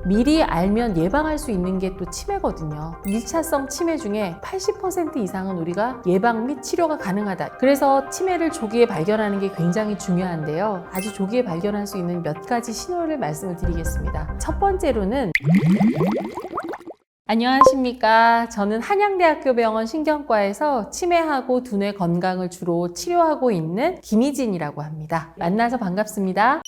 미리 알면 예방할 수 있는 게 또 치매거든요. 1차성 치매 중에 80% 이상은 우리가 예방 및 치료가 가능하다. 그래서 치매를 조기에 발견하는 게 굉장히 중요한데요. 아주 조기에 발견할 수 있는 몇 가지 신호를 말씀을 드리겠습니다. 첫 번째로는 안녕하십니까. 저는 한양대학교 병원 신경과에서 치매하고 두뇌 건강을 주로 치료하고 있는 김희진이라고 합니다. 만나서 반갑습니다.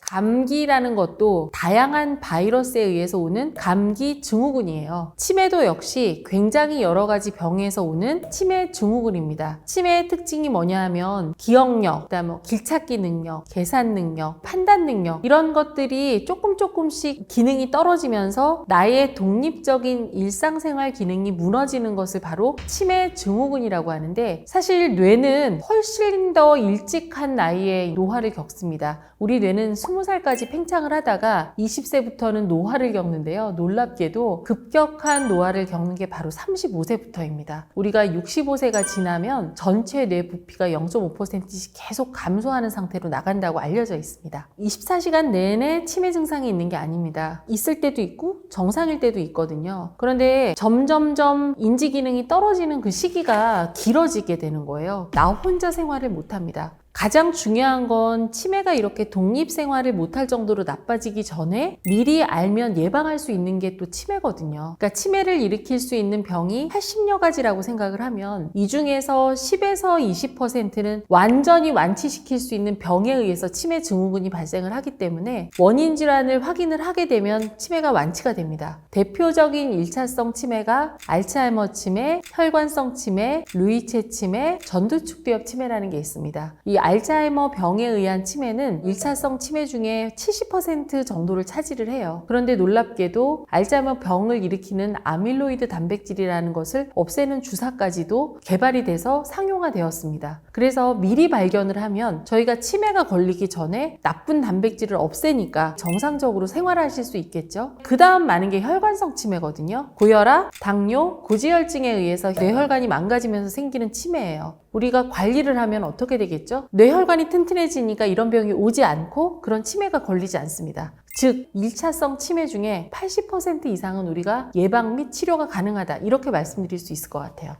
감기라는 것도 다양한 바이러스에 의해서 오는 감기 증후군이에요. 치매도 역시 굉장히 여러 가지 병에서 오는 치매 증후군입니다. 치매의 특징이 뭐냐 하면 기억력, 그다음에 길찾기 능력, 계산 능력, 판단 능력 이런 것들이 조금씩 기능이 떨어지면서 나의 독립적인 일상생활 기능이 무너지는 것을 바로 치매 증후군이라고 하는데, 사실 뇌는 훨씬 더 일찍한 나이에 노화를 겪습니다. 우리 뇌는 20살까지 팽창을 하다가 20세부터는 노화를 겪는데요. 놀랍게도 급격한 노화를 겪는 게 바로 35세부터입니다. 우리가 65세가 지나면 전체 뇌 부피가 0.5%씩 계속 감소하는 상태로 나간다고 알려져 있습니다. 24시간 내내 치매 증상이 있는 게 아닙니다. 있을 때도 있고 정상일 때도 있거든요. 그런데 점점점 인지 기능이 떨어지는 그 시기가 길어지게 되는 거예요. 나 혼자 생활을 못합니다. 가장 중요한 건 치매가 이렇게 독립생활을 못할 정도로 나빠지기 전에 미리 알면 예방할 수 있는 게 또 치매거든요. 그러니까 치매를 일으킬 수 있는 병이 80여 가지라고 생각을 하면 이 중에서 10에서 20%는 완전히 완치시킬 수 있는 병에 의해서 치매 증후군이 발생을 하기 때문에 원인 질환을 확인을 하게 되면 치매가 완치가 됩니다. 대표적인 1차성 치매가 알츠하이머 치매, 혈관성 치매, 루이체 치매, 전두축비협 치매라는 게 있습니다. 이 알츠하이머 병에 의한 치매는 1차성 치매 중에 70% 정도를 차지를 해요. 그런데 놀랍게도 알츠하이머 병을 일으키는 아밀로이드 단백질이라는 것을 없애는 주사까지도 개발이 돼서 상용화 되었습니다. 그래서 미리 발견을 하면 저희가 치매가 걸리기 전에 나쁜 단백질을 없애니까 정상적으로 생활하실 수 있겠죠. 그 다음 많은 게 혈관성 치매거든요. 고혈압, 당뇨, 고지혈증에 의해서 뇌혈관이 망가지면서 생기는 치매예요. 우리가 관리를 하면 어떻게 되겠죠? 뇌혈관이 튼튼해지니까 이런 병이 오지 않고 그런 치매가 걸리지 않습니다. 즉 1차성 치매 중에 80% 이상은 우리가 예방 및 치료가 가능하다, 이렇게 말씀드릴 수 있을 것 같아요.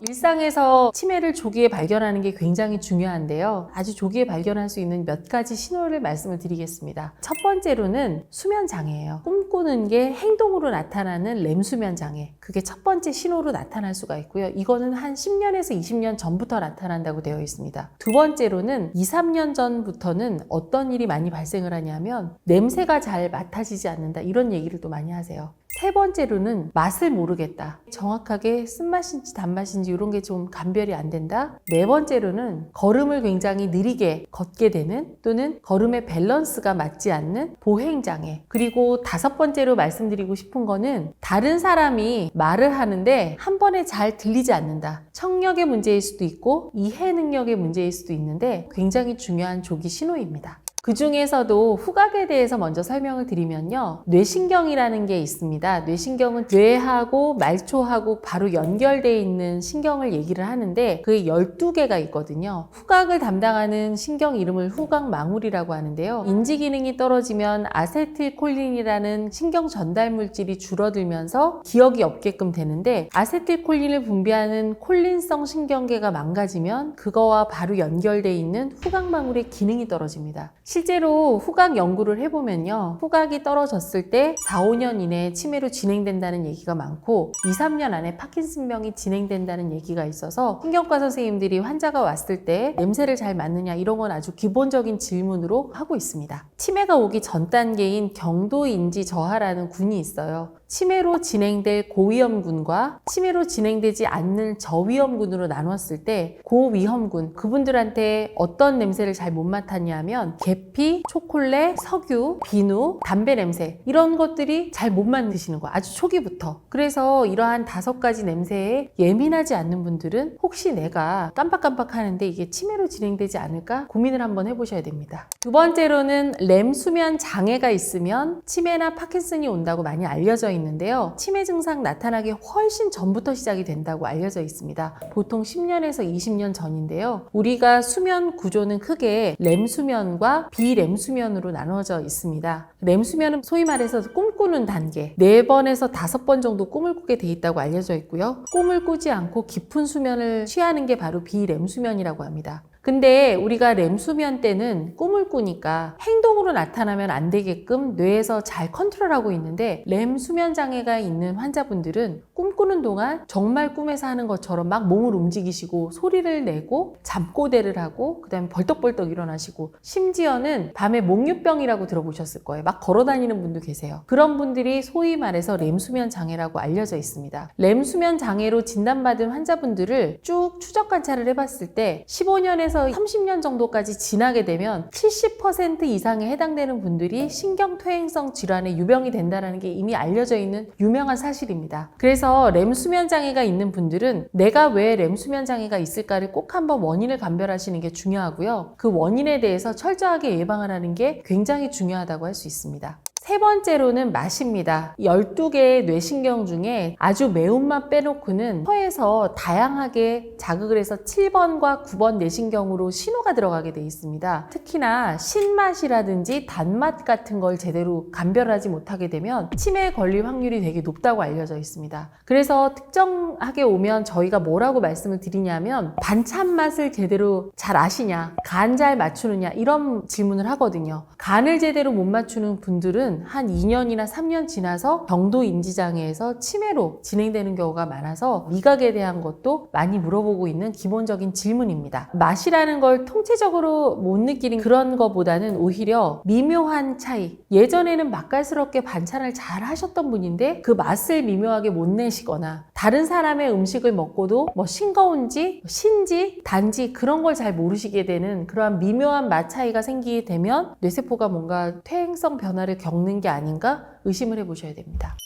일상에서 치매를 조기에 발견하는 게 굉장히 중요한데요. 아주 조기에 발견할 수 있는 몇 가지 신호를 말씀을 드리겠습니다. 첫 번째로는 수면 장애예요. 꿈꾸는 게 행동으로 나타나는 렘 수면 장애. 그게 첫 번째 신호로 나타날 수가 있고요. 이거는 한 10년에서 20년 전부터 나타난다고 되어 있습니다. 두 번째로는 2, 3년 전부터는 어떤 일이 많이 발생을 하냐면 냄새가 잘 맡아지지 않는다, 이런 얘기를 또 많이 하세요. 세 번째로는 맛을 모르겠다. 정확하게 쓴맛인지 단맛인지 이런 게 좀 감별이 안 된다. 네 번째로는 걸음을 굉장히 느리게 걷게 되는, 또는 걸음의 밸런스가 맞지 않는 보행장애. 그리고 다섯 번째로 말씀드리고 싶은 거는 다른 사람이 말을 하는데 한 번에 잘 들리지 않는다. 청력의 문제일 수도 있고 이해 능력의 문제일 수도 있는데 굉장히 중요한 조기 신호입니다. 그 중에서도 후각에 대해서 먼저 설명을 드리면요. 뇌신경이라는 게 있습니다. 뇌신경은 뇌하고 말초하고 바로 연결되어 있는 신경을 얘기를 하는데 그게 12개가 있거든요. 후각을 담당하는 신경 이름을 후각망울이라고 하는데요. 인지 기능이 떨어지면 아세틸콜린이라는 신경 전달 물질이 줄어들면서 기억이 없게끔 되는데, 아세틸콜린을 분비하는 콜린성 신경계가 망가지면 그거와 바로 연결되어 있는 후각망울의 기능이 떨어집니다. 실제로 후각 연구를 해보면요. 후각이 떨어졌을 때 4, 5년 이내에 치매로 진행된다는 얘기가 많고 2, 3년 안에 파킨슨병이 진행된다는 얘기가 있어서 신경과 선생님들이 환자가 왔을 때 냄새를 잘 맡느냐, 이런 건 아주 기본적인 질문으로 하고 있습니다. 치매가 오기 전 단계인 경도인지 저하라는 군이 있어요. 치매로 진행될 고위험군과 치매로 진행되지 않는 저위험군으로 나눴을 때 고위험군, 그분들한테 어떤 냄새를 잘 못 맡았냐면 계피, 초콜릿, 석유, 비누, 담배 냄새, 이런 것들이 잘 못 맡으시는 거예요. 아주 초기부터. 그래서 이러한 5가지 냄새에 예민하지 않는 분들은 혹시 내가 깜빡깜빡 하는데 이게 치매로 진행되지 않을까 고민을 한번 해보셔야 됩니다. 두 번째로는 렘 수면 장애가 있으면 치매나 파킨슨이 온다고 많이 알려져 있는데요. 치매 증상 나타나기 훨씬 전부터 시작이 된다고 알려져 있습니다. 보통 10년에서 20년 전인데요. 우리가 수면 구조는 크게 렘 수면과 비렘수면으로 나눠져 있습니다. 렘수면은 소위 말해서 꿈꾸는 단계, 4번에서 5번 정도 꿈을 꾸게 돼 있다고 알려져 있고요. 꿈을 꾸지 않고 깊은 수면을 취하는 게 바로 비렘수면이라고 합니다. 근데 우리가 렘수면 때는 꿈을 꾸니까 행동으로 나타나면 안 되게끔 뇌에서 잘 컨트롤하고 있는데, 렘수면 장애가 있는 환자분들은 꿈꾸는 동안 정말 꿈에서 하는 것처럼 막 몸을 움직이시고 소리를 내고 잠꼬대를 하고 그다음에 벌떡벌떡 일어나시고, 심지어는 밤에 몽유병이라고 들어보셨을 거예요. 막 걸어다니는 분도 계세요. 그런 분들이 소위 말해서 렘수면 장애라고 알려져 있습니다. 렘수면 장애로 진단받은 환자분들을 쭉 추적 관찰을 해봤을 때 15년에서 30년 정도까지 지나게 되면 70% 이상에 해당되는 분들이 신경퇴행성 질환의 유병이 된다는 게 이미 알려져 있는 유명한 사실입니다. 그래서 렘수면 장애가 있는 분들은 내가 왜 렘수면 장애가 있을까를 꼭 한번 원인을 감별하시는 게 중요하고요. 그 원인에 대해서 철저하게 예방을 하는 게 굉장히 중요하다고 할 수 있습니다. 세 번째로는 맛입니다. 12개의 뇌신경 중에 아주 매운맛 빼놓고는 혀에서 다양하게 자극을 해서 7번과 9번 뇌신경으로 신호가 들어가게 돼 있습니다. 특히나 신맛이라든지 단맛 같은 걸 제대로 감별하지 못하게 되면 치매에 걸릴 확률이 되게 높다고 알려져 있습니다. 그래서 특정하게 오면 저희가 뭐라고 말씀을 드리냐면, 반찬 맛을 제대로 잘 아시냐, 간 잘 맞추느냐, 이런 질문을 하거든요. 간을 제대로 못 맞추는 분들은 한 2년이나 3년 지나서 경도 인지장애에서 치매로 진행되는 경우가 많아서 미각에 대한 것도 많이 물어보고 있는 기본적인 질문입니다. 맛이라는 걸 통체적으로 못 느끼는 그런 것보다는 오히려 미묘한 차이, 예전에는 맛깔스럽게 반찬을 잘 하셨던 분인데 그 맛을 미묘하게 못 내시거나, 다른 사람의 음식을 먹고도 뭐 싱거운지 신지 단지 그런 걸 잘 모르시게 되는 그러한 미묘한 맛 차이가 생기게 되면 뇌세포가 뭔가 퇴행성 변화를 겪는 게 아닌가 의심을 해보셔야 됩니다.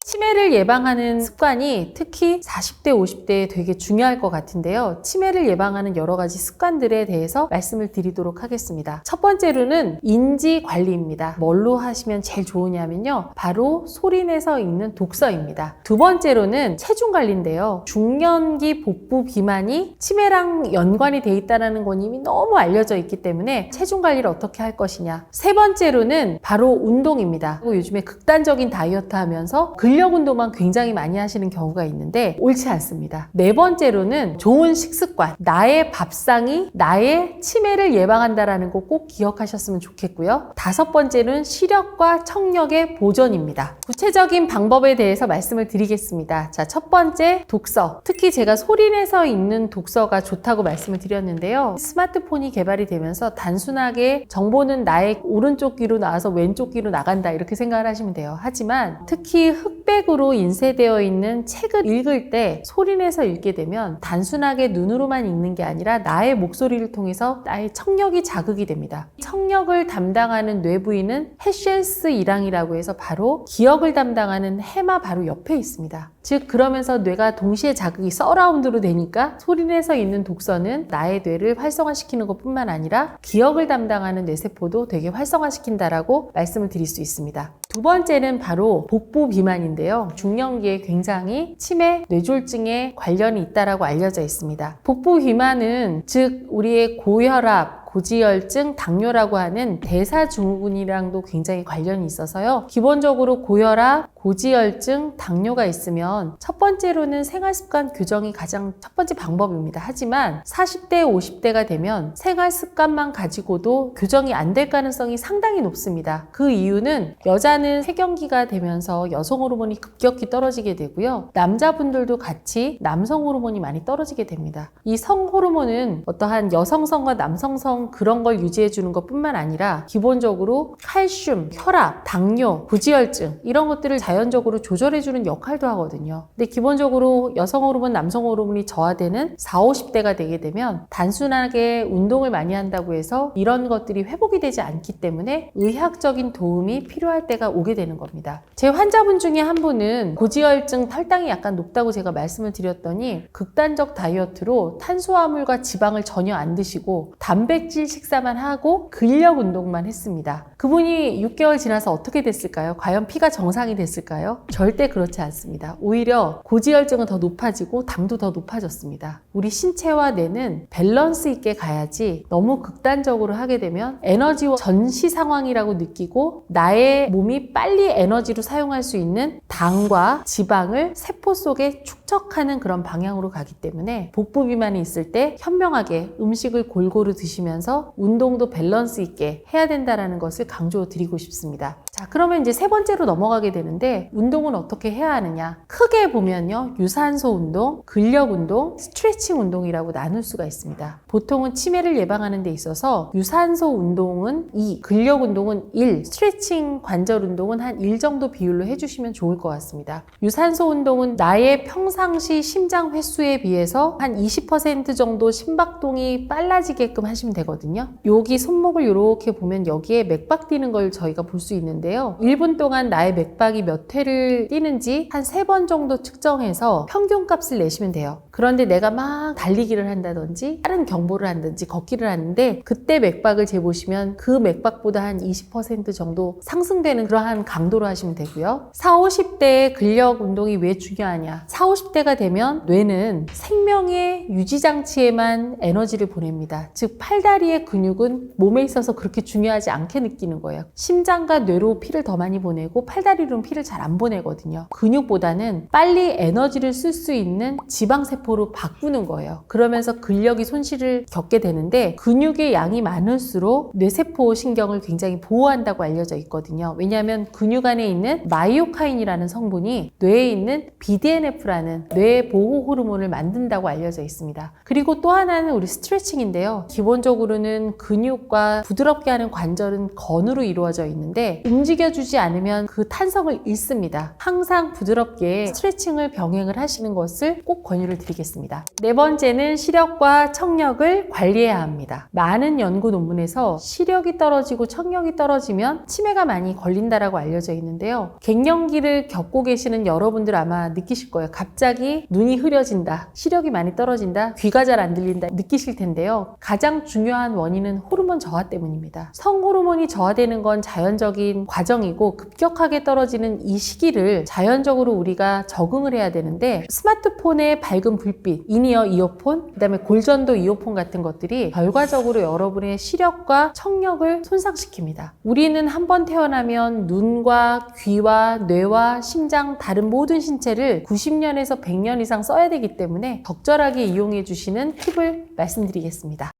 치매를 예방하는 습관이 특히 40대, 50대에 되게 중요할 것 같은데요. 치매를 예방하는 여러 가지 습관들에 대해서 말씀을 드리도록 하겠습니다. 첫 번째로는 인지 관리입니다. 뭘로 하시면 제일 좋으냐면요, 바로 소리내서 읽는 독서입니다. 두 번째로는 체중 관리인데요. 중년기 복부 비만이 치매랑 연관이 돼 있다는 건 이미 너무 알려져 있기 때문에 체중 관리를 어떻게 할 것이냐. 세 번째로는 바로 운동입니다. 요즘에 극단적인 다이어트 하면서 근력 운동만 굉장히 많이 하시는 경우가 있는데 옳지 않습니다. 네 번째로는 좋은 식습관, 나의 밥상이 나의 치매를 예방한다는 거 꼭 기억하셨으면 좋겠고요. 다섯 번째는 시력과 청력의 보존입니다. 구체적인 방법에 대해서 말씀을 드리겠습니다. 자, 첫 번째, 독서. 특히 제가 소리내서 읽는 독서가 좋다고 말씀을 드렸는데요. 스마트폰이 개발이 되면서 단순하게 정보는 나의 오른쪽 귀로 나와서 왼쪽 귀로 나간다, 이렇게 생각을 하시면 돼요. 하지만 특히 흑백으로 인쇄되어 있는 책을 읽을 때 소리내서 읽게 되면 단순하게 눈으로만 읽는 게 아니라 나의 목소리를 통해서 나의 청력이 자극이 됩니다. 청력을 담당하는 뇌부위는 헤셴스 일항이라고 해서 바로 기억을 담당하는 해마 바로 옆에 있습니다. 즉 그러면서 뇌가 동시에 자극이 서라운드로 되니까 소리내서 읽는 독서는 나의 뇌를 활성화시키는 것뿐만 아니라 기억을 담당하는 뇌세포도 되게 활성화시킨다라고 말씀을 드릴 수 있습니다. 두 번째는 바로 복부 비만인데요. 중년기에 굉장히 치매, 뇌졸중에 관련이 있다라고 알려져 있습니다. 복부 비만은 즉 우리의 고혈압, 고지혈증, 당뇨라고 하는 대사증후군이랑도 굉장히 관련이 있어서요. 기본적으로 고혈압, 고지혈증, 당뇨가 있으면 첫 번째로는 생활습관 교정이 가장 첫 번째 방법입니다. 하지만 40대, 50대가 되면 생활습관만 가지고도 교정이 안 될 가능성이 상당히 높습니다. 그 이유는 여자는 폐경기가 되면서 여성 호르몬이 급격히 떨어지게 되고요. 남자분들도 같이 남성 호르몬이 많이 떨어지게 됩니다. 이 성 호르몬은 어떠한 여성성과 남성성 그런 걸 유지해 주는 것뿐만 아니라 기본적으로 칼슘, 혈압, 당뇨, 고지혈증 이런 것들을 자연적으로 조절해 주는 역할도 하거든요. 근데 기본적으로 여성 호르몬, 남성 호르몬이 저하되는 40, 50대가 되게 되면 단순하게 운동을 많이 한다고 해서 이런 것들이 회복이 되지 않기 때문에 의학적인 도움이 필요할 때가 오게 되는 겁니다. 제 환자분 중에 한 분은 고지혈증, 혈당이 약간 높다고 제가 말씀을 드렸더니 극단적 다이어트로 탄수화물과 지방을 전혀 안 드시고 단백질 식사만 하고 근력 운동만 했습니다. 그분이 6개월 지나서 어떻게 됐을까요? 과연 피가 정상이 됐을까요? 있을까요? 절대 그렇지 않습니다. 오히려 고지혈증은 더 높아지고 당도 더 높아졌습니다. 우리 신체와 뇌는 밸런스 있게 가야지 너무 극단적으로 하게 되면 에너지와 전시 상황이라고 느끼고 나의 몸이 빨리 에너지로 사용할 수 있는 당과 지방을 세포 속에 축적하는 그런 방향으로 가기 때문에 복부 비만이 있을 때 현명하게 음식을 골고루 드시면서 운동도 밸런스 있게 해야 된다는 것을 강조드리고 싶습니다. 자, 그러면 이제 세 번째로 넘어가게 되는데 운동은 어떻게 해야 하느냐? 크게 보면요. 유산소 운동, 근력 운동, 스트레칭 운동이라고 나눌 수가 있습니다. 보통은 치매를 예방하는 데 있어서 유산소 운동은 2, 근력 운동은 1, 스트레칭 관절 운동은 한 1 정도 비율로 해주시면 좋을 것 같습니다. 유산소 운동은 나의 평상시 심장 횟수에 비해서 한 20% 정도 심박동이 빨라지게끔 하시면 되거든요. 여기 손목을 이렇게 보면 여기에 맥박 뛰는 걸 저희가 볼 수 있는데요. 1분 동안 나의 맥박이 몇 회를 뛰는지 한 3번 정도 측정해서 평균값을 내시면 돼요. 그런데 내가 막 달리기를 한다든지 다른 경보를 한다든지 걷기를 하는데 그때 맥박을 재보시면 그 맥박보다 한 20% 정도 상승되는 그러한 강도로 하시면 되고요. 40, 50대의 근력 운동이 왜 중요하냐? 40, 50대가 되면 뇌는 생명의 유지장치에만 에너지를 보냅니다. 즉 팔다리의 근육은 몸에 있어서 그렇게 중요하지 않게 느끼는 거예요. 심장과 뇌로 피를 더 많이 보내고 팔다리로는 피를 잘 안 보내거든요. 근육보다는 빨리 에너지를 쓸 수 있는 지방세포로 바꾸는 거예요. 그러면서 근력이 손실을 겪게 되는데 근육의 양이 많을수록 뇌세포 신경을 굉장히 보호한다고 알려져 있거든요. 왜냐하면 근육 안에 있는 마이오카인이라는 성분이 뇌에 있는 BDNF라는 뇌 보호 호르몬을 만든다고 알려져 있습니다. 그리고 또 하나는 우리 스트레칭인데요. 기본적으로는 근육과 부드럽게 하는 관절은 건으로 이루어져 있는데 움직여주지 않으면 그 탄성을 잃습니다. 항상 부드럽게 스트레칭을 병행을 하시는 것을 꼭 권유를 드리겠습니다. 네 번째는 시력과 청력을 관리해야 합니다. 많은 연구 논문에서 시력이 떨어지고 청력이 떨어지면 치매가 많이 걸린다라고 알려져 있는데요. 갱년기를 겪고 계시는 여러분들 아마 느끼실 거예요. 갑자기 눈이 흐려진다, 시력이 많이 떨어진다, 귀가 잘 안 들린다 느끼실 텐데요. 가장 중요한 원인은 호르몬 저하 때문입니다. 성호르몬이 저하되는 건 자연적인 과정이고 급격하게 떨어지는 이 시기를 자연적으로 우리가 적응을 해야 되는데 스마트폰의 밝은 불빛, 인이어 이어폰, 그다음에 골전도 이어폰 같은 것들이 결과적으로 여러분의 시력과 청력을 손상시킵니다. 우리는 한번 태어나면 눈과 귀와 뇌와 심장, 다른 모든 신체를 90년에서 100년 이상 써야 되기 때문에 적절하게 이용해 주시는 팁을 말씀드리겠습니다.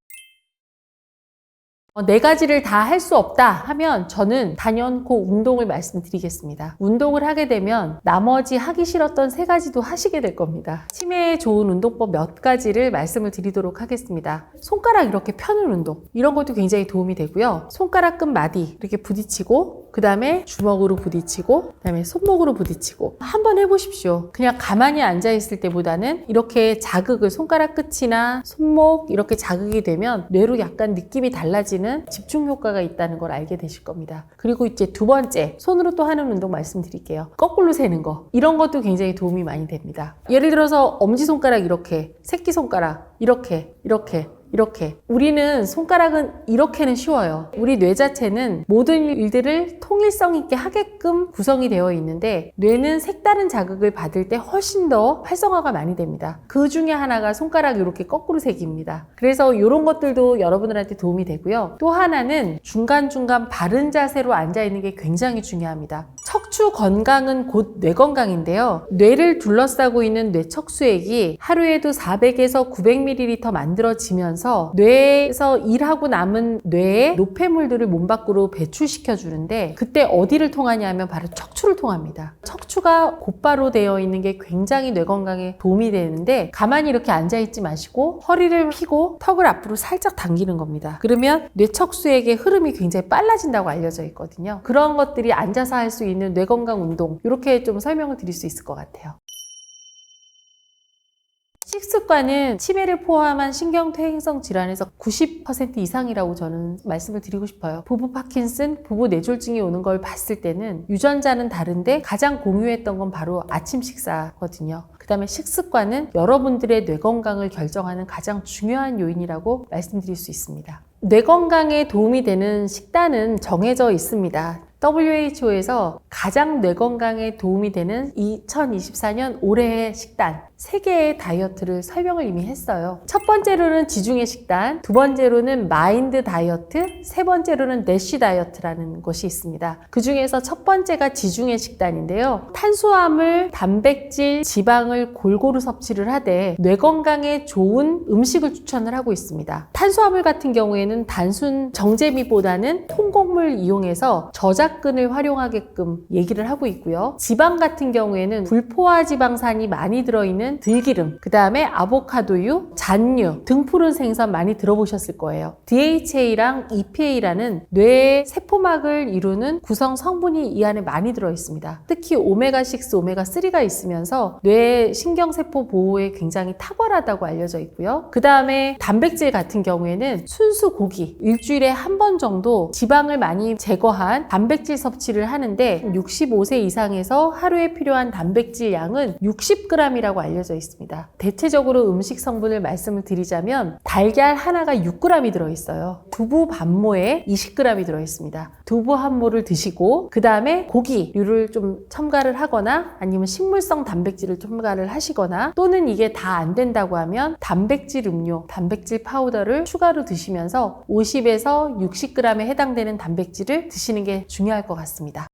네 가지를 다 할 수 없다 하면 저는 단연코 운동을 말씀드리겠습니다. 운동을 하게 되면 나머지 하기 싫었던 3가지도 하시게 될 겁니다. 치매에 좋은 운동법 몇 가지를 말씀을 드리도록 하겠습니다. 손가락 이렇게 펴는 운동, 이런 것도 굉장히 도움이 되고요. 손가락 끝 마디 이렇게 부딪히고 그 다음에 주먹으로 부딪히고 그 다음에 손목으로 부딪히고 한번 해보십시오. 그냥 가만히 앉아있을 때보다는 이렇게 자극을 손가락 끝이나 손목 이렇게 자극이 되면 뇌로 약간 느낌이 달라지는 집중 효과가 있다는 걸 알게 되실 겁니다. 그리고 이제 두 번째, 손으로 또 하는 운동 말씀드릴게요. 거꾸로 세는 거, 이런 것도 굉장히 도움이 많이 됩니다. 예를 들어서 엄지손가락 이렇게, 새끼손가락 이렇게 우리는 손가락은 이렇게는 쉬워요. 우리 뇌 자체는 모든 일들을 통일성 있게 하게끔 구성이 되어 있는데 뇌는 색다른 자극을 받을 때 훨씬 더 활성화가 많이 됩니다. 그 중에 하나가 손가락 이렇게 거꾸로 세기입니다. 그래서 이런 것들도 여러분들한테 도움이 되고요. 또 하나는 중간중간 바른 자세로 앉아있는 게 굉장히 중요합니다. 척추 건강은 곧 뇌 건강인데요. 뇌를 둘러싸고 있는 뇌척수액이 하루에도 400에서 900ml 만들어지면서 뇌에서 일하고 남은 뇌의 노폐물들을 몸 밖으로 배출시켜 주는데 그때 어디를 통하냐 하면 바로 척추를 통합니다. 척추가 곧바로 되어 있는 게 굉장히 뇌 건강에 도움이 되는데 가만히 이렇게 앉아있지 마시고 허리를 펴고 턱을 앞으로 살짝 당기는 겁니다. 그러면 뇌척수액의 흐름이 굉장히 빨라진다고 알려져 있거든요. 그런 것들이 앉아서 할 수 있는 뇌 건강 운동, 이렇게 좀 설명을 드릴 수 있을 것 같아요. 식습관은 치매를 포함한 신경퇴행성 질환에서 90% 이상이라고 저는 말씀을 드리고 싶어요. 부부 파킨슨, 부부 뇌졸중이 오는 걸 봤을 때는 유전자는 다른데 가장 공유했던 건 바로 아침 식사거든요. 그 다음에 식습관은 여러분들의 뇌 건강을 결정하는 가장 중요한 요인이라고 말씀드릴 수 있습니다. 뇌 건강에 도움이 되는 식단은 정해져 있습니다. WHO에서 가장 뇌 건강에 도움이 되는 2024년 올해의 식단 3개의 다이어트를 설명을 이미 했어요. 첫 번째로는 지중해 식단, 두 번째로는 마인드 다이어트, 세 번째로는 내쉬 다이어트라는 것이 있습니다. 그 중에서 첫 번째가 지중해 식단인데요. 탄수화물, 단백질, 지방을 골고루 섭취를 하되 뇌 건강에 좋은 음식을 추천을 하고 있습니다. 탄수화물 같은 경우에는 단순 정제미보다는 통곡물 이용해서 저작근을 활용하게끔 얘기를 하고 있고요. 지방 같은 경우에는 불포화 지방산이 많이 들어있는 들기름, 그 다음에 아보카도유, 잔류, 등푸른 생선 많이 들어보셨을 거예요. DHA랑 EPA라는 뇌의 세포막을 이루는 구성 성분이 이 안에 많이 들어있습니다. 특히 오메가6, 오메가3가 있으면서 뇌 신경세포 보호에 굉장히 탁월하다고 알려져 있고요. 그 다음에 단백질 같은 경우에는 순수 고기, 일주일에 한 번 정도 지방을 많이 제거한 단백질 섭취를 하는데 65세 이상에서 하루에 필요한 단백질 양은 60g이라고 알려져 있습니다. 대체적으로 음식 성분을 말씀을 드리자면 달걀 하나가 6g이 들어있어요. 두부 반모에 20g이 들어있습니다. 두부 한 모를 드시고 그 다음에 고기류를 좀 첨가를 하거나 아니면 식물성 단백질을 첨가를 하시거나 또는 이게 다 안 된다고 하면 단백질 음료, 단백질 파우더를 추가로 드시면서 50에서 60g에 해당되는 단백질을 드시는 게 중요할 것 같습니다.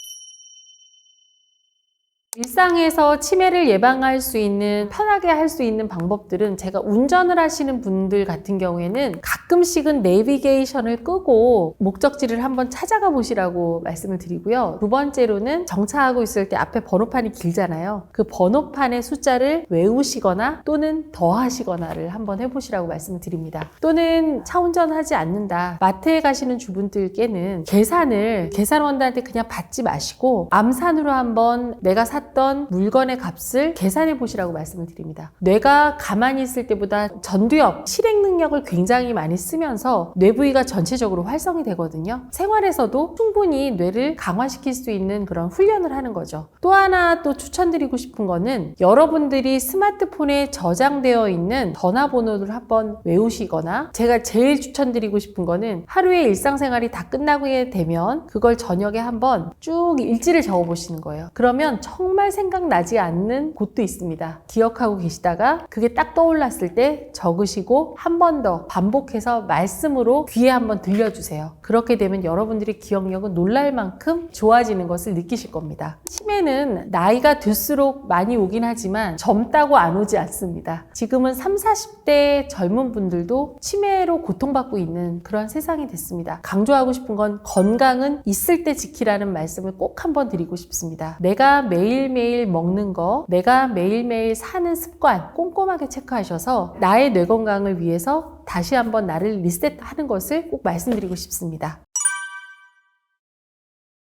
일상에서 치매를 예방할 수 있는, 편하게 할 수 있는 방법들은 제가 운전을 하시는 분들 같은 경우에는 가끔씩은 내비게이션을 끄고 목적지를 한번 찾아가 보시라고 말씀을 드리고요. 두 번째로는 정차하고 있을 때 앞에 번호판이 길잖아요. 그 번호판의 숫자를 외우시거나 또는 더하시거나를 한번 해보시라고 말씀을 드립니다. 또는 차 운전하지 않는다. 마트에 가시는 주분들께는 계산원들한테 그냥 받지 마시고 암산으로 한번 내가 샀던 물건의 값을 계산해 보시라고 말씀을 드립니다. 뇌가 가만히 있을 때보다 전두엽, 실행 능력을 굉장히 많이 쓰면서 뇌 부위가 전체적으로 활성이 되거든요. 생활에서도 충분히 뇌를 강화시킬 수 있는 그런 훈련을 하는 거죠. 또 하나 또 추천드리고 싶은 거는 여러분들이 스마트폰에 저장되어 있는 전화번호를 한번 외우시거나 제가 제일 추천드리고 싶은 거는 하루의 일상생활이 다 끝나게 되면 그걸 저녁에 한번 쭉 일지를 적어 보시는 거예요. 그러면 정말 생각나지 않는 곳도 있습니다. 기억하고 계시다가 그게 딱 떠올랐을 때 적으시고 한 번 더 반복해서 말씀으로 귀에 한번 들려주세요. 그렇게 되면 여러분들의 기억력은 놀랄 만큼 좋아지는 것을 느끼실 겁니다. 치매는 나이가 들수록 많이 오긴 하지만 젊다고 안 오지 않습니다. 지금은 30, 40대 젊은 분들도 치매로 고통받고 있는 그런 세상이 됐습니다. 강조하고 싶은 건 건강은 있을 때 지키라는 말씀을 꼭 한번 드리고 싶습니다. 내가 매일매일 먹는 거, 내가 매일매일 사는 습관 꼼꼼하게 체크하셔서 나의 뇌 건강을 위해서 다시 한번 나를 리셋하는 것을 꼭 말씀드리고 싶습니다.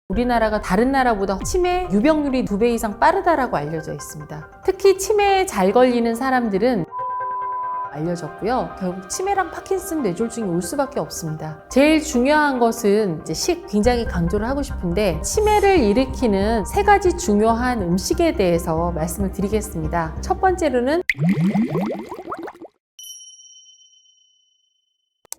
우리나라가 다른 나라보다 치매 유병률이 2배 이상 빠르다라고 알려져 있습니다. 특히 치매에 잘 걸리는 사람들은 알려졌고요. 결국 치매랑 파킨슨 뇌졸중이 올 수밖에 없습니다. 제일 중요한 것은 이제 굉장히 강조를 하고 싶은데 치매를 일으키는 3가지 중요한 음식에 대해서 말씀을 드리겠습니다. 첫 번째로는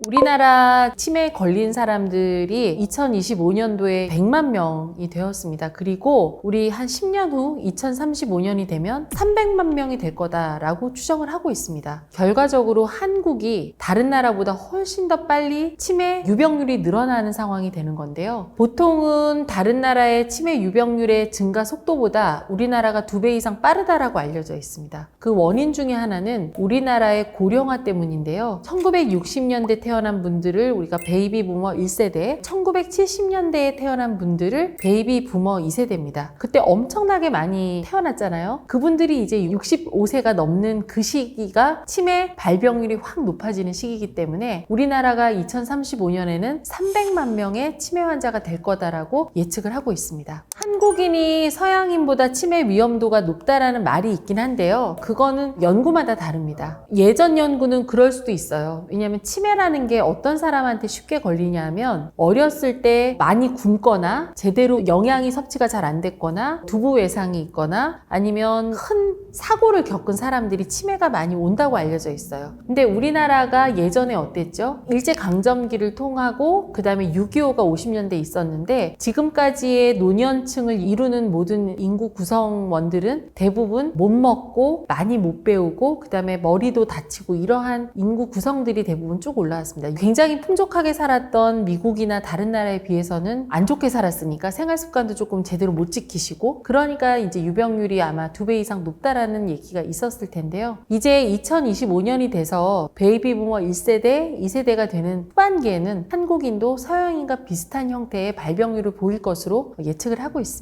우리나라 치매에 걸린 사람들이 2025년도에 100만 명이 되었습니다. 그리고 우리 한 10년 후 2035년이 되면 300만 명이 될 거다라고 추정을 하고 있습니다. 결과적으로 한국이 다른 나라보다 훨씬 더 빨리 치매 유병률이 늘어나는 상황이 되는 건데요. 보통은 다른 나라의 치매 유병률의 증가 속도보다 우리나라가 2배 이상 빠르다라고 알려져 있습니다. 그 원인 중에 하나는 우리나라의 고령화 때문인데요. 1960년대 태어난 분들을 우리가 베이비 부머 1세대, 1970년대에 태어난 분들을 베이비 부머 2세대입니다. 그때 엄청나게 많이 태어났잖아요. 그분들이 이제 65세가 넘는 그 시기가 치매 발병률이 확 높아지는 시기이기 때문에 우리나라가 2035년에는 300만 명의 치매 환자가 될 거다라고 예측을 하고 있습니다. 한국인이 서양인보다 치매 위험도가 높다라는 말이 있긴 한데요. 그거는 연구마다 다릅니다. 예전 연구는 그럴 수도 있어요. 왜냐하면 치매라는 게 어떤 사람한테 쉽게 걸리냐면 어렸을 때 많이 굶거나 제대로 영양이 섭취가 잘 안 됐거나 두부 외상이 있거나 아니면 큰 사고를 겪은 사람들이 치매가 많이 온다고 알려져 있어요. 근데 우리나라가 예전에 어땠죠? 일제강점기를 통하고 그 다음에 6.25가 50년대 있었는데 지금까지의 노년층을 이루는 모든 인구 구성원들은 대부분 못 먹고 많이 못 배우고 그 다음에 머리도 다치고 이러한 인구 구성들이 대부분 쭉 올라왔습니다. 굉장히 풍족하게 살았던 미국이나 다른 나라에 비해서는 안 좋게 살았으니까 생활 습관도 조금 제대로 못 지키시고 그러니까 이제 유병률이 아마 2배 이상 높다라는 얘기가 있었을 텐데요. 이제 2025년이 돼서 베이비 부머 1세대, 2세대가 되는 후반기에는 한국인도 서양인과 비슷한 형태의 발병률을 보일 것으로 예측을 하고 있습니다.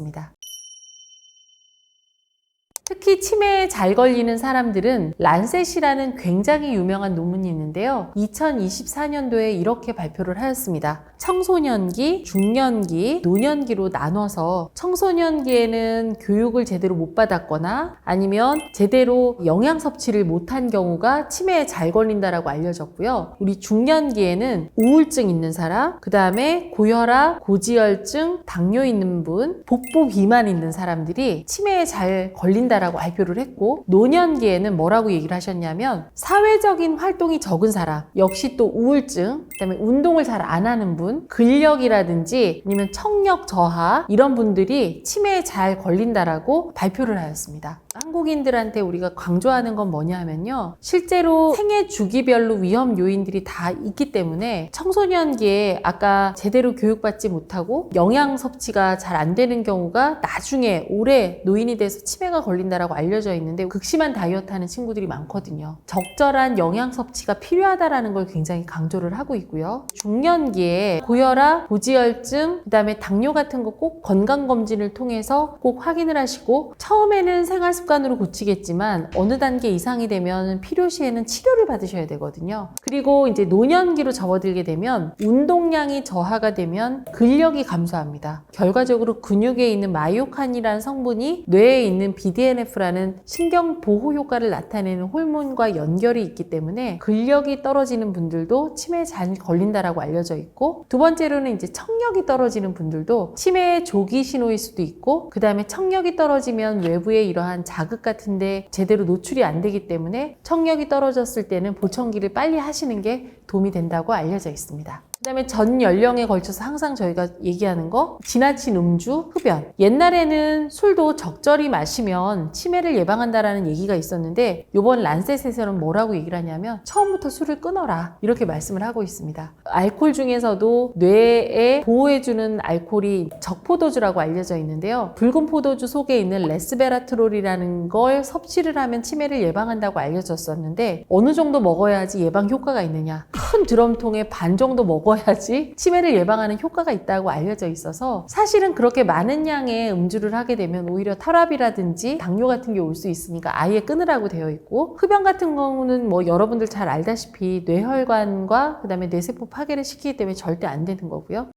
특히 치매에 잘 걸리는 사람들은 란셋이라는 굉장히 유명한 논문이 있는데요. 2024년도에 이렇게 발표를 하였습니다. 청소년기, 중년기, 노년기로 나눠서 청소년기에는 교육을 제대로 못 받았거나 아니면 제대로 영양 섭취를 못한 경우가 치매에 잘 걸린다라고 알려졌고요. 우리 중년기에는 우울증 있는 사람, 그 다음에 고혈압, 고지혈증, 당뇨 있는 분, 복부 비만 있는 사람들이 치매에 잘 걸린다라고 발표를 했고 노년기에는 뭐라고 얘기를 하셨냐면 사회적인 활동이 적은 사람, 역시 또 우울증, 그 다음에 운동을 잘 안 하는 분, 근력이라든지 아니면 청력 저하 이런 분들이 치매에 잘 걸린다라고 발표를 하였습니다. 한국인들한테 우리가 강조하는 건 뭐냐 하면요. 실제로 생애 주기별로 위험 요인들이 다 있기 때문에 청소년기에 아까 제대로 교육받지 못하고 영양 섭취가 잘 안 되는 경우가 나중에 오래 노인이 돼서 치매가 걸린다라고 알려져 있는데 극심한 다이어트 하는 친구들이 많거든요. 적절한 영양 섭취가 필요하다라는 걸 굉장히 강조를 하고 있고요. 중년기에 고혈압, 고지혈증, 그 다음에 당뇨 같은 거 꼭 건강검진을 통해서 꼭 확인을 하시고 처음에는 생활 습관으로 고치겠지만 어느 단계 이상이 되면 필요시에는 치료를 받으셔야 되거든요. 그리고 이제 노년기로 접어들게 되면 운동량이 저하가 되면 근력이 감소합니다. 결과적으로 근육에 있는 마이오칸이라는 성분이 뇌에 있는 BDNF라는 신경 보호 효과를 나타내는 호르몬과 연결이 있기 때문에 근력이 떨어지는 분들도 치매에 잘 걸린다라고 알려져 있고 두 번째로는 이제 청력이 떨어지는 분들도 치매의 조기 신호일 수도 있고 그 다음에 청력이 떨어지면 외부의 이러한 자극 같은데 제대로 노출이 안 되기 때문에 청력이 떨어졌을 때는 보청기를 빨리 하시는 게 도움이 된다고 알려져 있습니다. 그 다음에 전 연령에 걸쳐서 항상 저희가 얘기하는 거 지나친 음주, 흡연. 옛날에는 술도 적절히 마시면 치매를 예방한다라는 얘기가 있었는데 이번 란셋에서는 뭐라고 얘기를 하냐면 처음부터 술을 끊어라 이렇게 말씀을 하고 있습니다. 알코올 중에서도 뇌에 보호해주는 알코올이 적포도주라고 알려져 있는데요. 붉은 포도주 속에 있는 레스베라트롤이라는 걸 섭취를 하면 치매를 예방한다고 알려졌었는데 어느 정도 먹어야지 예방 효과가 있느냐. 큰 드럼통에 반 정도 먹어야지 치매를 예방하는 효과가 있다고 알려져 있어서 사실은 그렇게 많은 양의 음주를 하게 되면 오히려 혈압이라든지 당뇨 같은 게 올 수 있으니까 아예 끊으라고 되어 있고 흡연 같은 경우는 뭐 여러분들 잘 알다시피 뇌혈관과 그 다음에 뇌세포 파괴를 시키기 때문에 절대 안 되는 거고요.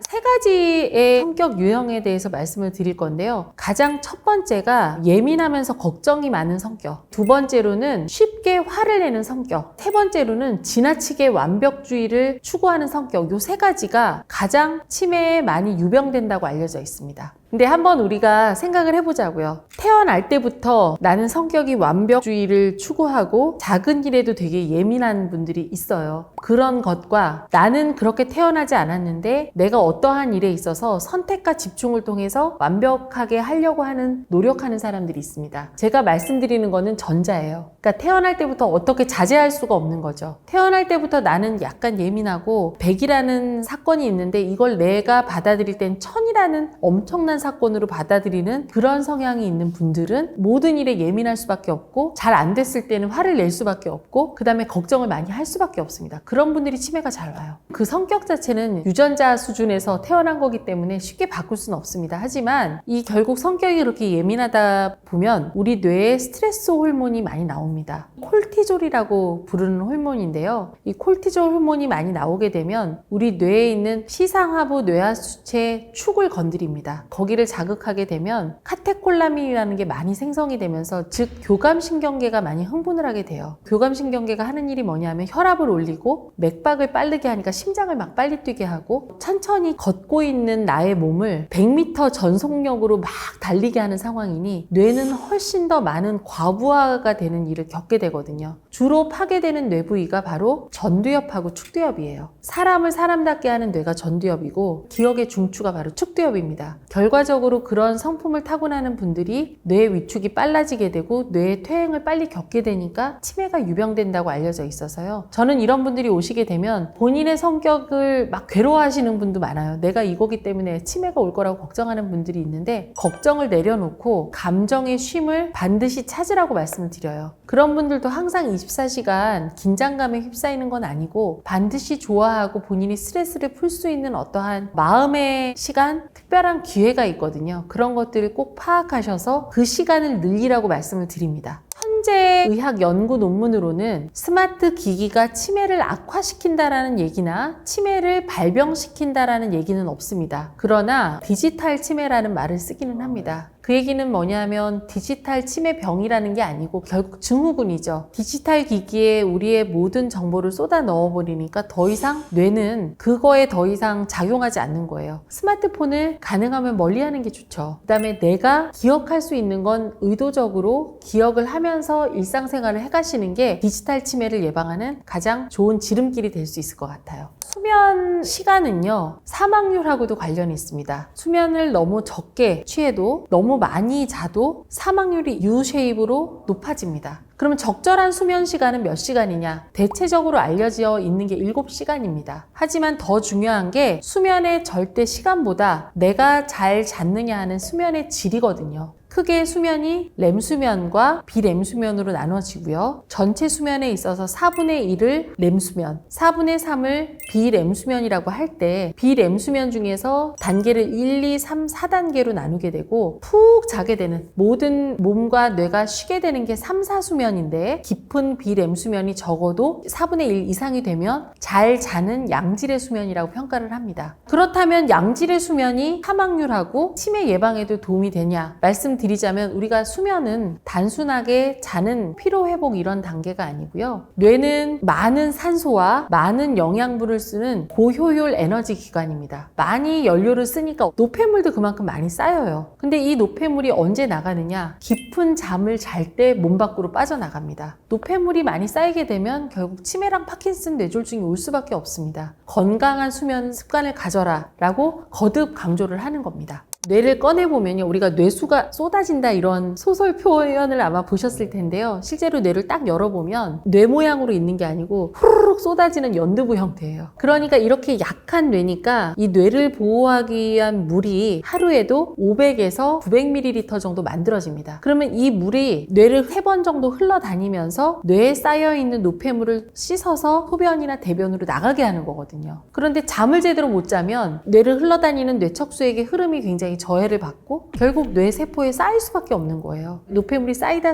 세 가지의 성격 유형에 대해서 말씀을 드릴 건데요. 가장 첫 번째가 예민하면서 걱정이 많은 성격. 두 번째로는 쉽게 화를 내는 성격. 세 번째로는 지나치게 완벽주의를 추구하는 성격. 요 세 가지가 가장 치매에 많이 유병된다고 알려져 있습니다. 근데 한번 우리가 생각을 해보자고요. 태어날 때부터 나는 성격이 완벽주의를 추구하고 작은 일에도 되게 예민한 분들이 있어요. 그런 것과 나는 그렇게 태어나지 않았는데 내가 어떠한 일에 있어서 선택과 집중을 통해서 완벽하게 하려고 하는 노력하는 사람들이 있습니다. 제가 말씀드리는 거는 전자예요. 그러니까 태어날 때부터 어떻게 자제할 수가 없는 거죠. 태어날 때부터 나는 약간 예민하고 100이라는 사건이 있는데 이걸 내가 받아들일 땐 1000이라는 엄청난 사건으로 받아들이는 그런 성향이 있는 분들은 모든 일에 예민할 수밖에 없고 잘 안 됐을 때는 화를 낼 수밖에 없고 그 다음에 걱정을 많이 할 수밖에 없습니다. 그런 분들이 치매가 잘 와요. 그 성격 자체는 유전자 수준에서 태어난 거기 때문에 쉽게 바꿀 수는 없습니다. 하지만 이 결국 성격이 그렇게 예민하다 보면 우리 뇌에 스트레스 호르몬이 많이 나옵니다. 콜티졸이라고 부르는 호르몬인데요. 이 콜티졸 호르몬이 많이 나오게 되면 우리 뇌에 있는 시상하부 뇌하수체 축을 건드립니다. 거기를 자극하게 되면 카테콜라민이라는 게 많이 생성이 되면서 즉 교감신경계가 많이 흥분을 하게 돼요. 교감신경계가 하는 일이 뭐냐면 혈압을 올리고 맥박을 빠르게 하니까 심장을 막 빨리 뛰게 하고 천천히 걷고 있는 나의 몸을 100m 전속력으로 막 달리게 하는 상황이니 뇌는 훨씬 더 많은 과부하가 되는 일을 겪게 되거든요. 주로 파괴되는 뇌 부위가 바로 전두엽하고 축두엽이에요. 사람을 사람답게 하는 뇌가 전두엽이고 기억의 중추가 바로 축두엽입니다. 결과적으로 그런 성품을 타고나는 분들이 뇌 위축이 빨라지게 되고 뇌의 퇴행을 빨리 겪게 되니까 치매가 유병된다고 알려져 있어서요. 저는 이런 분들이 오시게 되면 본인의 성격을 막 괴로워하시는 분도 많아요. 내가 이거기 때문에 치매가 올 거라고 걱정하는 분들이 있는데 걱정을 내려놓고 감정의 쉼을 반드시 찾으라고 말씀을 드려요. 그런 분들도 항상 24시간 긴장감에 휩싸이는 건 아니고 반드시 좋아하고 본인이 스트레스를 풀 수 있는 어떠한 마음의 시간, 특별한 기회가 있거든요. 그런 것들을 꼭 파악하셔서 그 시간을 늘리라고 말씀을 드립니다. 현재 의학 연구 논문으로는 스마트 기기가 치매를 악화시킨다라는 얘기나 치매를 발병시킨다라는 얘기는 없습니다. 그러나 디지털 치매라는 말을 쓰기는 합니다. 그 얘기는 뭐냐면 디지털 치매병이라는 게 아니고 결국 증후군이죠. 디지털 기기에 우리의 모든 정보를 쏟아 넣어버리니까 더 이상 뇌는 그거에 더 이상 작용하지 않는 거예요. 스마트폰을 가능하면 멀리하는 게 좋죠. 그 다음에 내가 기억할 수 있는 건 의도적으로 기억을 하면서 일상생활을 해가시는 게 디지털 치매를 예방하는 가장 좋은 지름길이 될 수 있을 것 같아요. 수면 시간은요, 사망률하고도 관련이 있습니다. 수면을 너무 적게 취해도 너무 많이 자도 사망률이 U-쉐입으로 높아집니다. 그러면 적절한 수면 시간은 몇 시간이냐? 대체적으로 알려져 있는 게 7시간입니다. 하지만 더 중요한 게 수면의 절대 시간보다 내가 잘 잤느냐 하는 수면의 질이거든요. 크게 수면이 렘수면과 비렘수면으로 나눠지고요. 전체 수면에 있어서 4분의 1을 렘수면, 4분의 3을 비렘수면이라고 할 때 비렘수면 중에서 단계를 1, 2, 3, 4단계로 나누게 되고 푹 자게 되는 모든 몸과 뇌가 쉬게 되는 게 3, 4수면인데 깊은 비렘수면이 적어도 4분의 1 이상이 되면 잘 자는 양질의 수면이라고 평가를 합니다. 그렇다면 양질의 수면이 사망률하고 치매 예방에도 도움이 되냐? 말씀드리자면 우리가 수면은 단순하게 자는 피로회복 이런 단계가 아니고요. 뇌는 많은 산소와 많은 영양분을 쓰는 고효율 에너지 기관입니다. 많이 연료를 쓰니까 노폐물도 그만큼 많이 쌓여요. 근데 이 노폐물이 언제 나가느냐? 깊은 잠을 잘 때 몸 밖으로 빠져나갑니다. 노폐물이 많이 쌓이게 되면 결국 치매랑 파킨슨 뇌졸중이 올 수밖에 없습니다. 건강한 수면 습관을 가져라 라고 거듭 강조를 하는 겁니다. 뇌를 꺼내보면요, 우리가 뇌수가 쏟아진다 이런 소설 표현을 아마 보셨을 텐데요. 실제로 뇌를 딱 열어보면 뇌 모양으로 있는 게 아니고 후루룩 쏟아지는 연두부 형태예요. 그러니까 이렇게 약한 뇌니까 이 뇌를 보호하기 위한 물이 하루에도 500에서 900ml 정도 만들어집니다. 그러면 이 물이 뇌를 3번 정도 흘러다니면서 뇌에 쌓여있는 노폐물을 씻어서 소변이나 대변으로 나가게 하는 거거든요. 그런데 잠을 제대로 못 자면 뇌를 흘러다니는 뇌척수액의 흐름이 굉장히 저해를 받고 결국 뇌세포에 쌓일 수밖에 없는 거예요. 노폐물이 쌓이다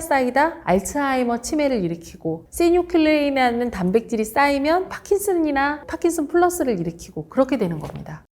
알츠하이머 치매를 일으키고 시뉴클레인이라는 단백질이 쌓이면 파킨슨이나 파킨슨 플러스를 일으키고 그렇게 되는 겁니다.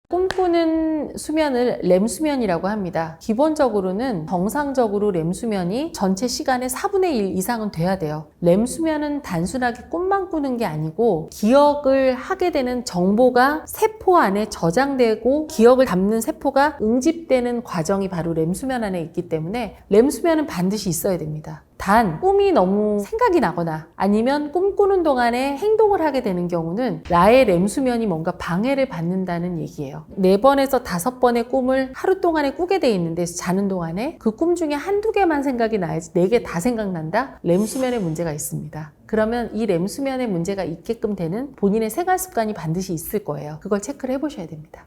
꿈꾸는 수면을 렘수면이라고 합니다. 기본적으로는 정상적으로 렘수면이 전체 시간의 4분의 1 이상은 돼야 돼요. 렘수면은 단순하게 꿈만 꾸는 게 아니고 기억을 하게 되는 정보가 세포 안에 저장되고 기억을 담는 세포가 응집되는 과정이 바로 렘수면 안에 있기 때문에 렘수면은 반드시 있어야 됩니다. 단 꿈이 너무 생각이 나거나 아니면 꿈꾸는 동안에 행동을 하게 되는 경우는 나의 렘수면이 뭔가 방해를 받는다는 얘기예요. 4번에서 5번의 꿈을 하루 동안에 꾸게 돼 있는데 자는 동안에 그 꿈 중에 한두 개만 생각이 나야지 4개 다 생각난다? 렘수면에 문제가 있습니다. 그러면 이 렘수면에 문제가 있게끔 되는 본인의 생활 습관이 반드시 있을 거예요. 그걸 체크를 해보셔야 됩니다.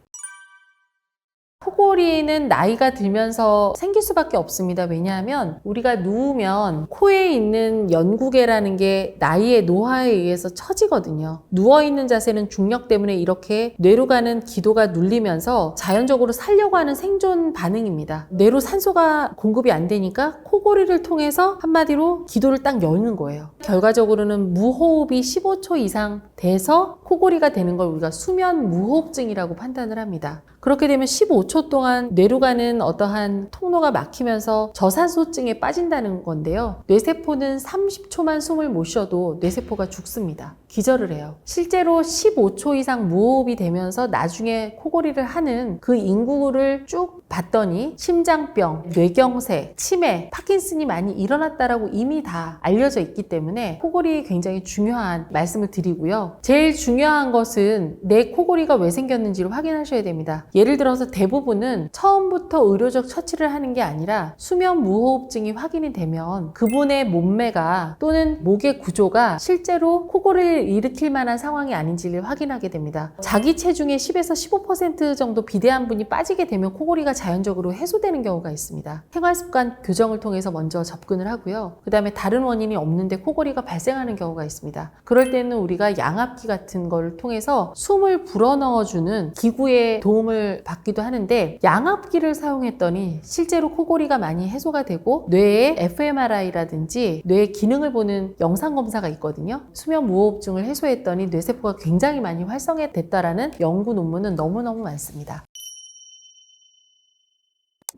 코골이는 나이가 들면서 생길 수밖에 없습니다. 왜냐하면 우리가 누우면 코에 있는 연구개라는 게 나이의 노화에 의해서 처지거든요. 누워있는 자세는 중력 때문에 이렇게 뇌로 가는 기도가 눌리면서 자연적으로 살려고 하는 생존 반응입니다. 뇌로 산소가 공급이 안 되니까 코골이를 통해서 한마디로 기도를 딱 여는 거예요. 결과적으로는 무호흡이 15초 이상 돼서 코골이가 되는 걸 우리가 수면 무호흡증이라고 판단을 합니다. 그렇게 되면 15초 동안 뇌로 가는 어떠한 통로가 막히면서 저산소증에 빠진다는 건데요. 뇌세포는 30초만 숨을 못 쉬어도 뇌세포가 죽습니다. 기절을 해요. 실제로 15초 이상 무호흡이 되면서 나중에 코골이를 하는 그 인구를 쭉 봤더니 심장병, 뇌경색, 치매, 파킨슨이 많이 일어났다라고 이미 다 알려져 있기 때문에 코골이 굉장히 중요한 말씀을 드리고요. 제일 중요한 것은 내 코골이가 왜 생겼는지를 확인하셔야 됩니다. 예를 들어서 대부분은 처음부터 의료적 처치를 하는 게 아니라 수면 무호흡증이 확인이 되면 그분의 몸매가 또는 목의 구조가 실제로 코골이를 일으킬 만한 상황이 아닌지를 확인하게 됩니다. 자기 체중의 10에서 15% 정도 비대한 분이 빠지게 되면 코골이가 자연적으로 해소되는 경우가 있습니다. 생활습관 교정을 통해서 먼저 접근을 하고요. 그 다음에 다른 원인이 없는데 코골이가 발생하는 경우가 있습니다. 그럴 때는 우리가 양압기 같은 걸 통해서 숨을 불어넣어주는 기구의 도움을 받기도 하는데 양압기를 사용했더니 실제로 코골이가 많이 해소가 되고 뇌에 fMRI라든지 뇌의 기능을 보는 영상검사가 있거든요. 수면 무호흡증을 해소했더니 뇌세포가 굉장히 많이 활성화됐다라는 연구 논문은 너무너무 많습니다.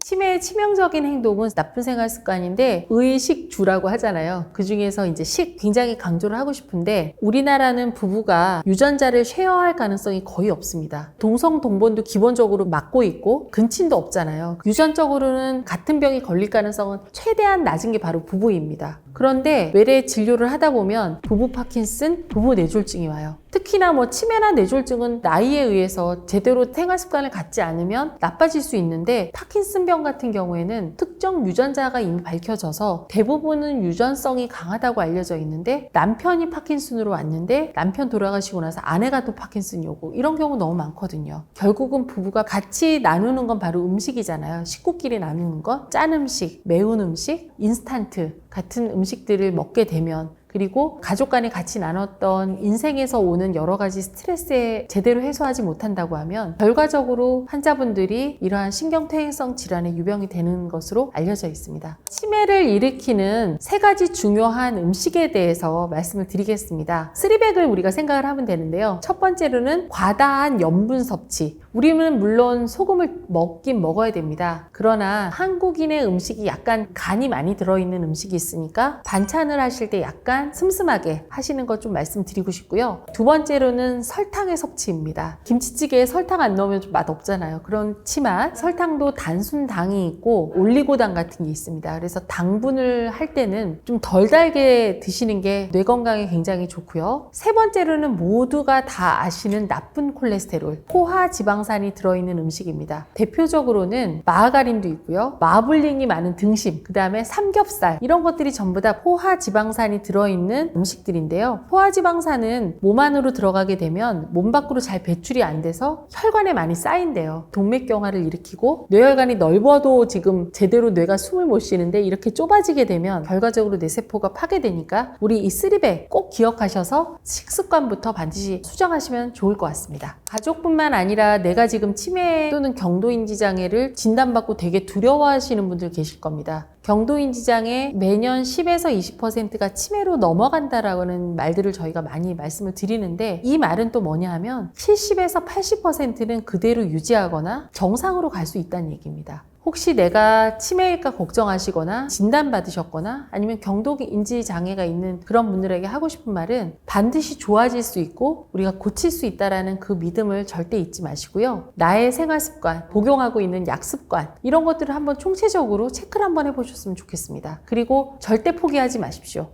치매의 치명적인 행동은 나쁜 생활 습관인데 의식주라고 하잖아요. 그 중에서 이제 굉장히 강조를 하고 싶은데 우리나라는 부부가 유전자를 쉐어할 가능성이 거의 없습니다. 동성동본도 기본적으로 맞고 있고 근친도 없잖아요. 유전적으로는 같은 병이 걸릴 가능성은 최대한 낮은 게 바로 부부입니다. 그런데 외래 진료를 하다 보면 부부 파킨슨, 부부 뇌졸중이 와요. 특히나 치매나 뇌졸중은 나이에 의해서 제대로 생활 습관을 갖지 않으면 나빠질 수 있는데 파킨슨병 같은 경우에는 특정 유전자가 이미 밝혀져서 대부분은 유전성이 강하다고 알려져 있는데 남편이 파킨슨으로 왔는데 남편 돌아가시고 나서 아내가 또 파킨슨이 오고 이런 경우 너무 많거든요. 결국은 부부가 같이 나누는 건 바로 음식이잖아요. 식구끼리 나누는 거, 짠 음식, 매운 음식, 인스턴트 같은 음식들을 먹게 되면 그리고 가족 간에 같이 나눴던 인생에서 오는 여러 가지 스트레스에 제대로 해소하지 못한다고 하면 결과적으로 환자분들이 이러한 신경퇴행성 질환의 유병이 되는 것으로 알려져 있습니다. 치매를 일으키는 3가지 중요한 음식에 대해서 말씀을 드리겠습니다. 3백을 우리가 생각을 하면 되는데요. 첫 번째로는 과다한 염분 섭취. 우리는 물론 소금을 먹긴 먹어야 됩니다. 그러나 한국인의 음식이 약간 간이 많이 들어있는 음식이 있으니까 반찬을 하실 때 약간 슴슴하게 하시는 것 좀 말씀드리고 싶고요. 두 번째로는 설탕의 섭취입니다. 김치찌개에 설탕 안 넣으면 좀 맛없잖아요. 그렇지만 설탕도 단순당이 있고 올리고당 같은 게 있습니다. 그래서 당분을 할 때는 좀 덜 달게 드시는 게 뇌 건강에 굉장히 좋고요. 세 번째로는 모두가 다 아시는 나쁜 콜레스테롤, 포화 지방산이 들어있는 음식입니다. 대표적으로는 마가린도 있고요. 마블링이 많은 등심, 그 다음에 삼겹살 이런 것들이 전부 다 포화 지방산이 들어있는 음식들인데요. 포화지방산은 몸 안으로 들어가게 되면 몸 밖으로 잘 배출이 안 돼서 혈관에 많이 쌓인대요. 동맥경화를 일으키고 뇌혈관이 넓어도 지금 제대로 뇌가 숨을 못 쉬는데 이렇게 좁아지게 되면 결과적으로 뇌세포가 파괴되니까 우리 이 3배 꼭 기억하셔서 식습관부터 반드시 수정하시면 좋을 것 같습니다. 가족뿐만 아니라 내가 지금 치매 또는 경도인지장애를 진단받고 되게 두려워하시는 분들 계실 겁니다. 경도인지장애 매년 10에서 20%가 치매로 넘어간다라는 말들을 저희가 많이 말씀을 드리는데 이 말은 또 뭐냐 하면 70에서 80%는 그대로 유지하거나 정상으로 갈 수 있다는 얘기입니다. 혹시 내가 치매일까 걱정하시거나 진단받으셨거나 아니면 경도인지 장애가 있는 그런 분들에게 하고 싶은 말은 반드시 좋아질 수 있고 우리가 고칠 수 있다는 그 믿음을 절대 잊지 마시고요. 나의 생활습관, 복용하고 있는 약습관 이런 것들을 한번 총체적으로 체크를 한번 해보셨으면 좋겠습니다. 그리고 절대 포기하지 마십시오.